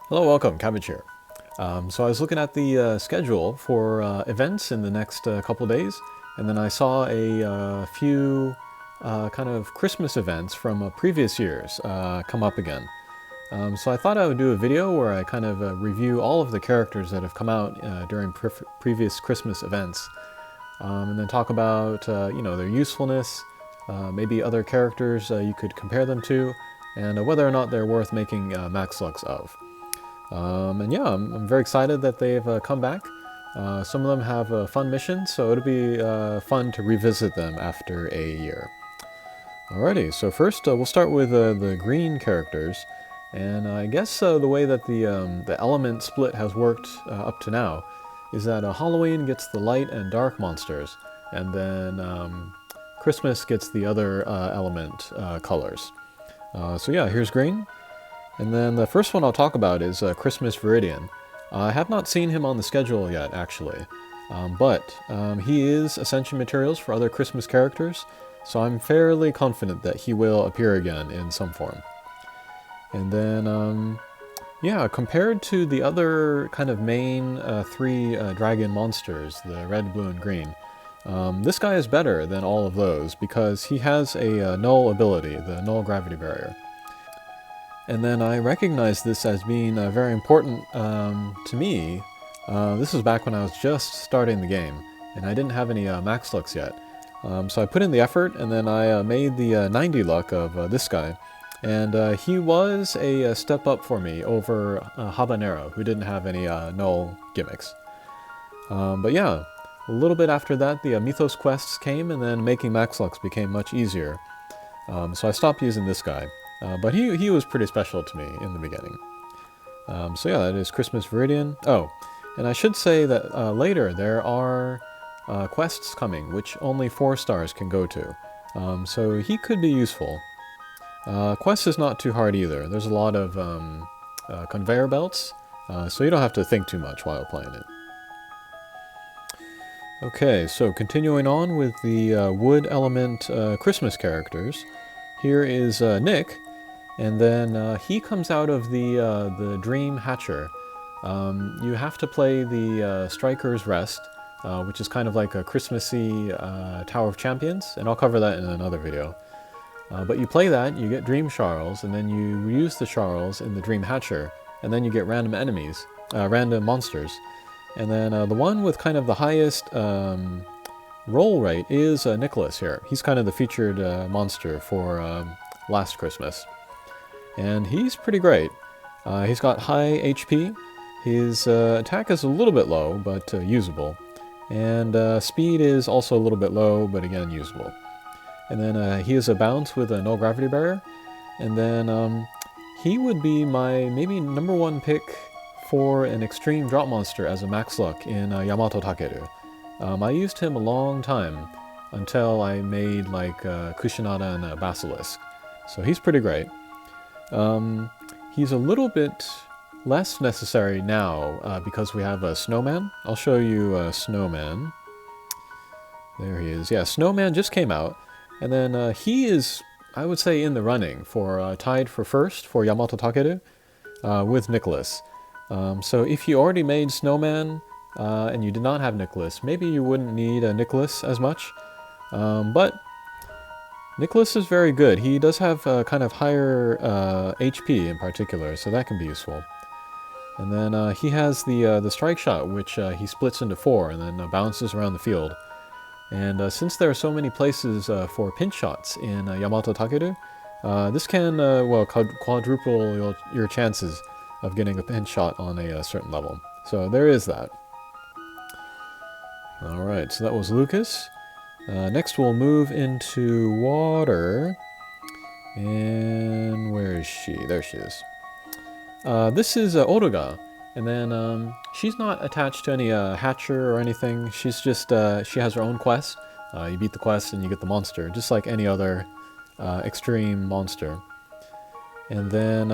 Hello, welcome, Cabbage here. So I was looking at the schedule for events in the next couple days, and then I saw a few kind of Christmas events from previous years come up again. So I thought I would do a video where I kind of review all of the characters that have come out during previous Christmas events, and then talk about their usefulness, maybe other characters you could compare them to, and whether or not they're worth making Max Lux of. And yeah, I'm very excited that they've come back. Some of them have fun missions, so it'll be fun to revisit them after a year. Alrighty, so first we'll start with the green characters. And I guess the way that the element split has worked up to now is that Halloween gets the light and dark monsters, and then Christmas gets the other element colors. So yeah, here's green. And then the first one I'll talk about is Christmas Viridian. I have not seen him on the schedule yet, actually, but he is Ascension materials for other Christmas characters, so I'm fairly confident that he will appear again in some form. And then, yeah, compared to the other kind of main three dragon monsters, the red, blue, and green, this guy is better than all of those because he has a null ability, the null gravity barrier. And then I recognize this as being very important to me. This was back when I was just starting the game, and I didn't have any max lucks yet. So I put in the effort, and then I made the 90 luck of this guy. And he was a step up for me over Habanero, who didn't have any null gimmicks. But yeah, a little bit after that, the Mythos quests came, and then making max lucks became much easier. So I stopped using this guy. But he was pretty special to me in the beginning. So yeah, that is Christmas Viridian. Oh, and I should say that later there are quests coming, which only 4 stars can go to. So he could be useful. Quest is not too hard either. There's a lot of conveyor belts, so you don't have to think too much while playing it. Okay, so continuing on with the wood element Christmas characters. Here is Nick. And then he comes out of the Dream Hatcher. You have to play the Striker's Rest, which is kind of like a Christmassy Tower of Champions, and I'll cover that in another video. But you play that, you get Dream Charles, and then you use the Charles in the Dream Hatcher, and then you get random enemies, random monsters. And then the one with kind of the highest roll rate is Nicholas here. He's kind of the featured monster for last Christmas. And he's pretty great. He's got high HP. His attack is a little bit low, but usable. And speed is also a little bit low, but again, usable. And then he has a bounce with a null gravity barrier. And then he would be my maybe #1 pick for an extreme drop monster as a max luck in Yamato Takeru. I used him a long time until I made like Kushinada and Basilisk. So he's pretty great. He's a little bit less necessary now because we have a Snowman. I'll show you Snowman. There he is. Yeah, Snowman just came out. And then he is, I would say, in the running for tied for first for Yamato Takeru with Nicholas. So if you already made Snowman and you did not have Nicholas, maybe you wouldn't need Nicholas as much. But Nicholas is very good. He does have kind of higher HP in particular, so that can be useful. And then he has the strike shot, which he splits into 4 and then bounces around the field. And since there are so many places for pinch shots in Yamato Takeru, this can quadruple your chances of getting a pinch shot on a certain level. So there is that. Alright, so that was Lucas. Next we'll move into water. And where is she? There she is. This is Olga. And then she's not attached to any hatcher or anything. She's just, she has her own quest. You beat the quest and you get the monster, just like any other extreme monster. And then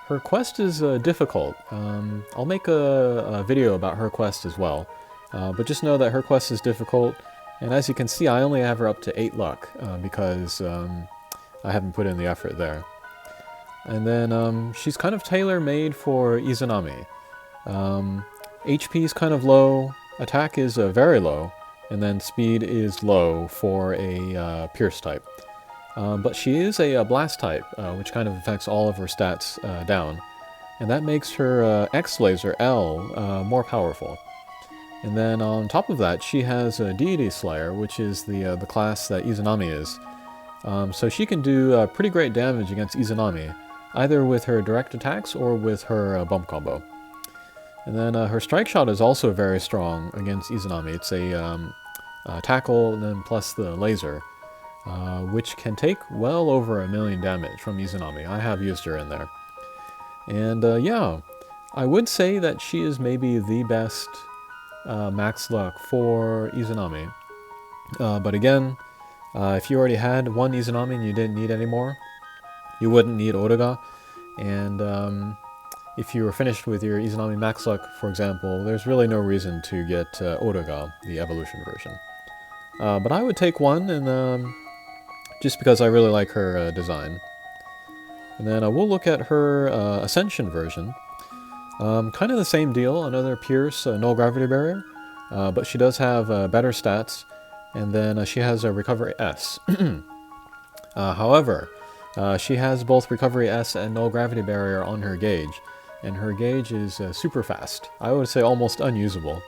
her quest is difficult. I'll make a video about her quest as well. But just know that her quest is difficult. And as you can see, I only have her up to 8 luck because I haven't put in the effort there. And then she's kind of tailor-made for Izanami. HP is kind of low, attack is very low, and then speed is low for a Pierce type. But she is a Blast type, which kind of affects all of her stats down. And that makes her X-Laser L more powerful. And then on top of that, she has a Deity Slayer, which is the class that Izanami is. So she can do pretty great damage against Izanami, either with her direct attacks or with her bump combo. And then her Strike Shot is also very strong against Izanami. It's a tackle and then plus the laser, which can take well over 1,000,000 damage from Izanami. I have used her in there. And yeah, I would say that she is maybe the best max luck for Izanami. But again, if you already had one Izanami and you didn't need any more, you wouldn't need Olga. And if you were finished with your Izanami max luck, for example, there's really no reason to get Olga, the evolution version. But I would take one, and just because I really like her design. And then we'll look at her Ascension version. Kind of the same deal, another Pierce, null gravity barrier, but she does have better stats, and then she has a Recovery S. However, she has both Recovery S and null gravity barrier on her gauge, and her gauge is super fast. I would say almost unusable,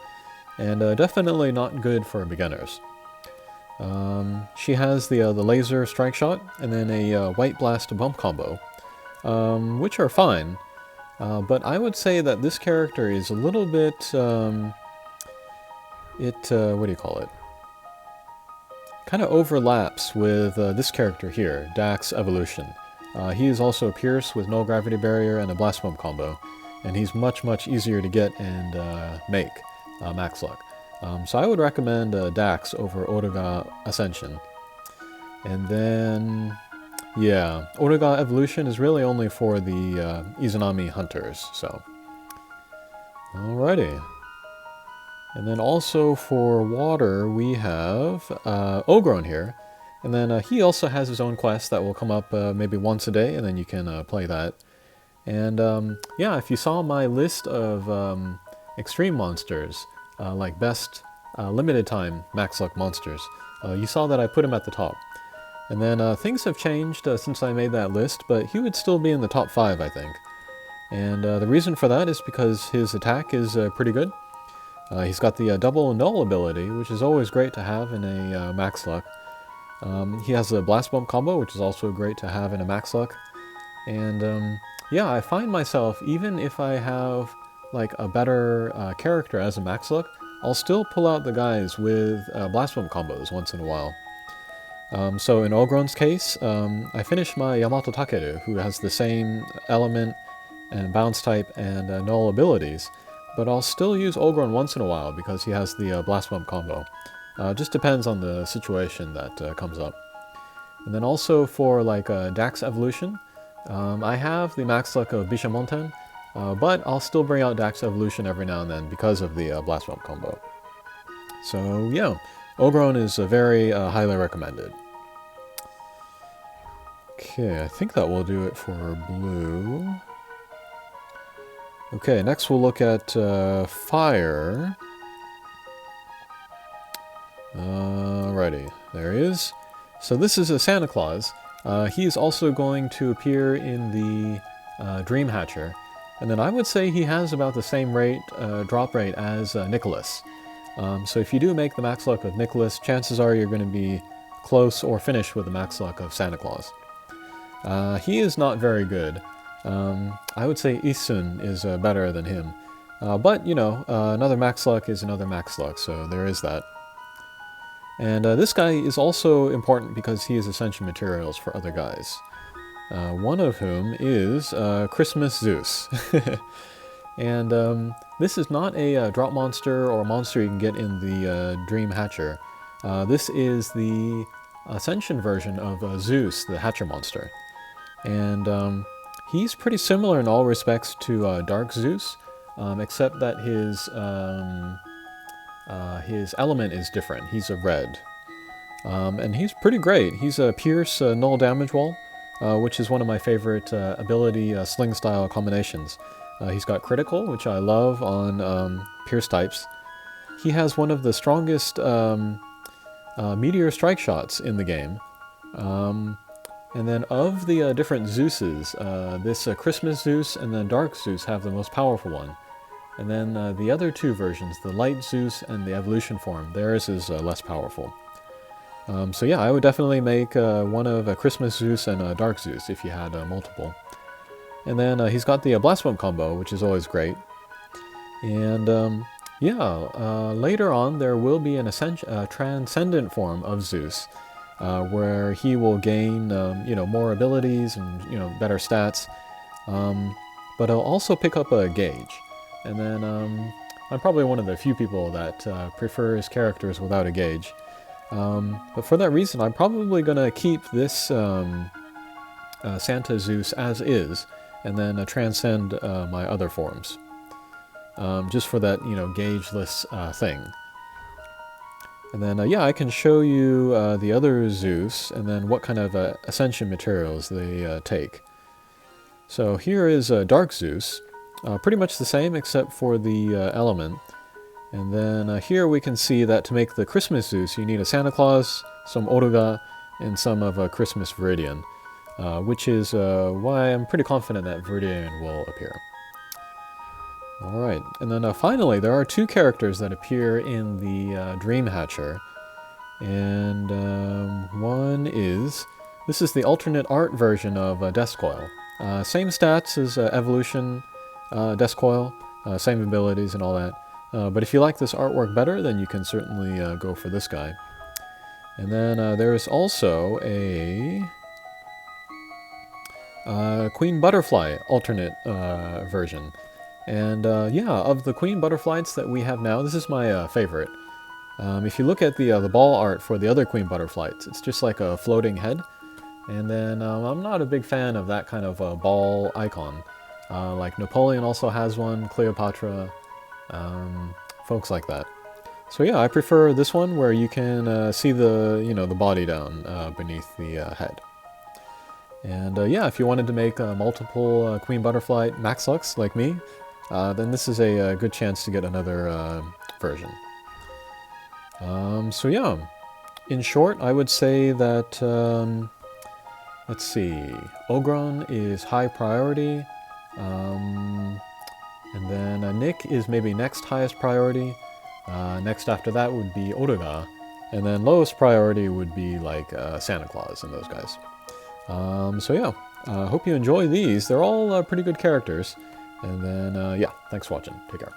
and definitely not good for beginners. She has the laser strike shot, and then a white blast bump combo, which are fine. But I would say that this character is a little bit, what do you call it? Kind of overlaps with this character here, Dax Evolution. He is also a Pierce with no gravity barrier and a blast bump combo, and he's much, much easier to get and make max luck. So I would recommend Dax over Olga Ascension. And then, yeah, Olga Evolution is really only for the Izanami hunters, so. Alrighty. And then also for water, we have Oberon here. And then he also has his own quest that will come up maybe once a day, and then you can play that. And yeah, if you saw my list of extreme monsters, like best limited time max luck monsters, you saw that I put him at the top. And then things have changed since I made that list, but he would still be in the top 5, I think. And the reason for that is because his attack is pretty good. He's got the double null ability, which is always great to have in a max luck. He has a blast bump combo, which is also great to have in a max luck. And yeah, I find myself, even if I have like a better character as a max luck, I'll still pull out the guys with blast bump combos once in a while. So in Oberon's case, I finished my Yamato Takeru, who has the same element and bounce type and null abilities, but I'll still use Oberon once in a while because he has the blast bump combo. Just depends on the situation that comes up. And then also for like Dax Evolution, I have the max luck of Bishamonten, but I'll still bring out Dax Evolution every now and then because of the blast bump combo. So yeah, Oberon is very highly recommended. Okay, I think that will do it for blue. Okay, next we'll look at fire. Alrighty, there he is. So this is a Santa Claus. He is also going to appear in the Dream Hatcher. And then I would say he has about the same rate, drop rate as Nicholas. So if you do make the max luck of Nicholas, chances are you're going to be close or finish with the max luck of Santa Claus. He is not very good. I would say Isun is better than him. But, you know, another max luck is another max luck, so there is that. And this guy is also important because he is Ascension materials for other guys. One of whom is Christmas Zeus. And this is not a drop monster or a monster you can get in the Dream Hatcher. This is the Ascension version of Zeus, the Hatcher monster. And he's pretty similar in all respects to Dark Zeus, except that his element is different. He's a red. And he's pretty great. He's a Pierce null damage wall. which is one of my favorite ability sling style combinations. He's got critical, which I love on pierce types. He has one of the strongest meteor strike shots in the game. And then of the different Zeuses, this Christmas Zeus and then Dark Zeus have the most powerful one. And then the other two versions, the Light Zeus and the Evolution form, theirs is less powerful. So yeah, I would definitely make one of a Christmas Zeus and a Dark Zeus if you had multiple. And then he's got the Blast Bomb combo, which is always great. And yeah, later on there will be an transcendent form of Zeus, where he will gain more abilities and better stats. But he'll also pick up a gauge. And then I'm probably one of the few people that prefers characters without a gauge. But for that reason, I'm probably going to keep this Santa Zeus as is, and then transcend my other forms. Just for that, gaugeless thing. And then, yeah, I can show you the other Zeus, and then what kind of ascension materials they take. So here is Dark Zeus. Pretty much the same, except for the element. And then here we can see that to make the Christmas Zeus, you need a Santa Claus, some Olga, and some of a Christmas Viridian, which is why I'm pretty confident that Viridian will appear. Alright, and then finally, there are two characters that appear in the Dream Hatcher. And one is, this is the alternate art version of Death Coil. Same stats as Evolution Death Coil, same abilities and all that. But if you like this artwork better, then you can certainly go for this guy. And then there is also a Queen Butterfly alternate version. And yeah, of the Queen Butterflies that we have now, this is my favorite. If you look at the ball art for the other Queen Butterflies, it's just like a floating head. And then I'm not a big fan of that kind of ball icon. Like Napoleon also has one, Cleopatra, folks like that. So yeah, I prefer this one where you can see the the body down beneath the head. And yeah, if you wanted to make multiple Queen Butterfly Max Lux like me, then this is a good chance to get another version. So yeah, in short, I would say that let's see, Oberon is high priority. And then Nick is maybe next highest priority. Next after that would be Olga. And then lowest priority would be like Santa Claus and those guys. So yeah, hope you enjoy these. They're all pretty good characters. And then yeah, thanks for watching. Take care.